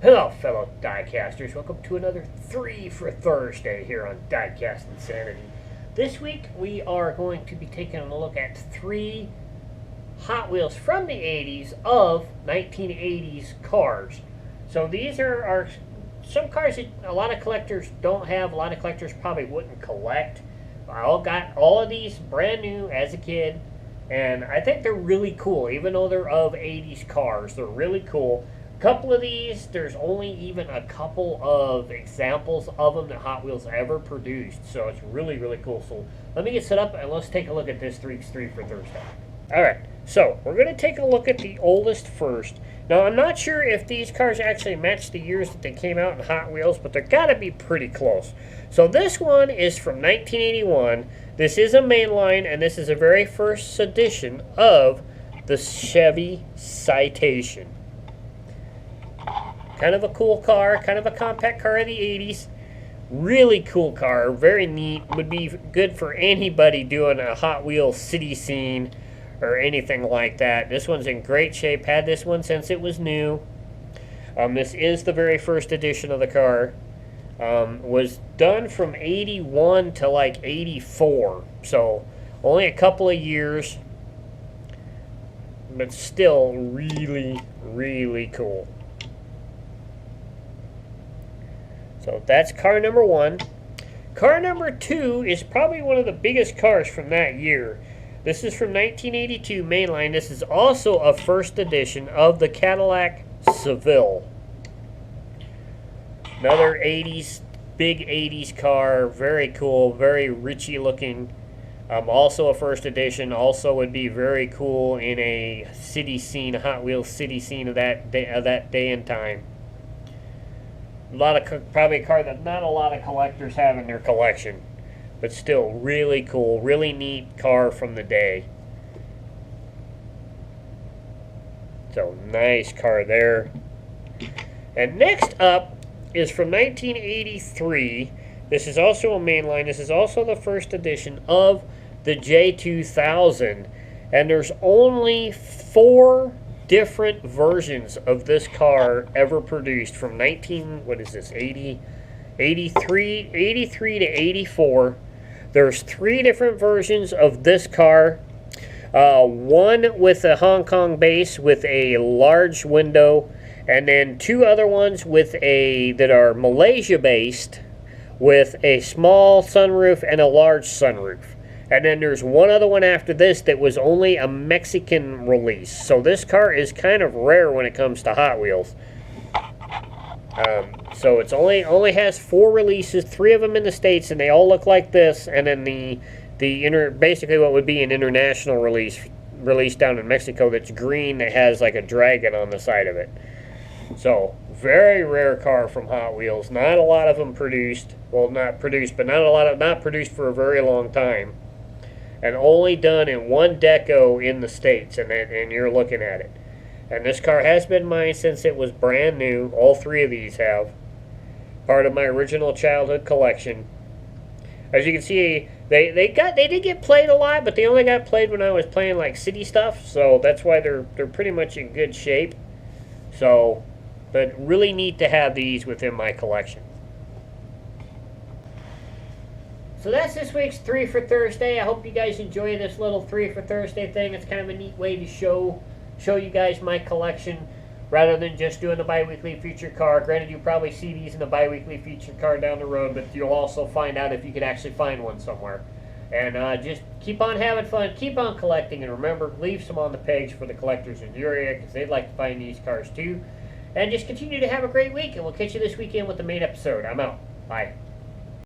Hello, fellow diecasters. Welcome to another 3 for Thursday here on Diecast Insanity. This week we are going to be taking a look at 3 Hot Wheels from the 80s of 1980s cars. So these are some cars that a lot of collectors don't have, a lot of collectors probably wouldn't collect. I got all of these brand new as a kid, and I think they're really cool. Even though they're of 80s cars, they're really cool. Couple of these, there's only even a couple of examples of them that Hot Wheels ever produced, so it's really, really cool. So let me get set up and let's take a look at this 3 for Thursday. Alright, so we're going to take a look at the oldest first. Now, I'm not sure if these cars actually match the years that they came out in Hot Wheels, but they've got to be pretty close. So this one is from 1981. This is a mainline, and this is the very first edition of the Chevy Citation. Kind of a cool car, kind of a compact car of the 80s. Really cool car, very neat. Would be good for anybody doing a Hot Wheels city scene or anything like that. This one's in great shape. Had this one since it was new. This is the very first edition of the car. Was done from 81 to like 84. So only a couple of years. But still really, really cool. So that's car number 1. Car number 2 is probably one of the biggest cars from that year. This is from 1982 mainline. This is also a first edition of the Cadillac Seville. Another 80s, big 80s car. Very cool, very Richie looking. Also a first edition. Also would be very cool in a city scene, Hot Wheels city scene of that day and time. Probably a car that not a lot of collectors have in their collection, but still really cool, really neat car from the day. So nice car there. And next up is from 1983. This is also a mainline. This is also the first edition of the J2000, and there's only 4 different versions of this car ever produced from 83 to 84. There's 3 different versions of this car. One with a Hong Kong base with a large window, and then 2 other ones that are Malaysia based with a small sunroof and a large sunroof. And then there's one other one after this that was only a Mexican release. So this car is kind of rare when it comes to Hot Wheels. So it's only has 4 releases, 3 of them in the States, and they all look like this. And then basically what would be an international release down in Mexico that's green that has like a dragon on the side of it. So very rare car from Hot Wheels. Not a lot of them produced. Well, not produced, but not produced for a very long time. And only done in 1 deco in the States, and you're looking at it. And this car has been mine since it was brand new. All 3 of these have. Part of my original childhood collection. As you can see, they did get played a lot, but they only got played when I was playing like city stuff, so that's why they're pretty much in good shape. So, but really neat to have these within my collection. So that's this week's 3 for Thursday. I hope you guys enjoy this little 3 for Thursday thing. It's kind of a neat way to show you guys my collection rather than just doing the bi-weekly featured car. Granted, you probably see these in the bi-weekly featured car down the road, but you'll also find out if you could actually find one somewhere. And just keep on having fun, keep on collecting, and remember, leave some on the page for the collectors in your area because they'd like to find these cars too. And just continue to have a great week, and we'll catch you this weekend with the main episode. I'm out. Bye.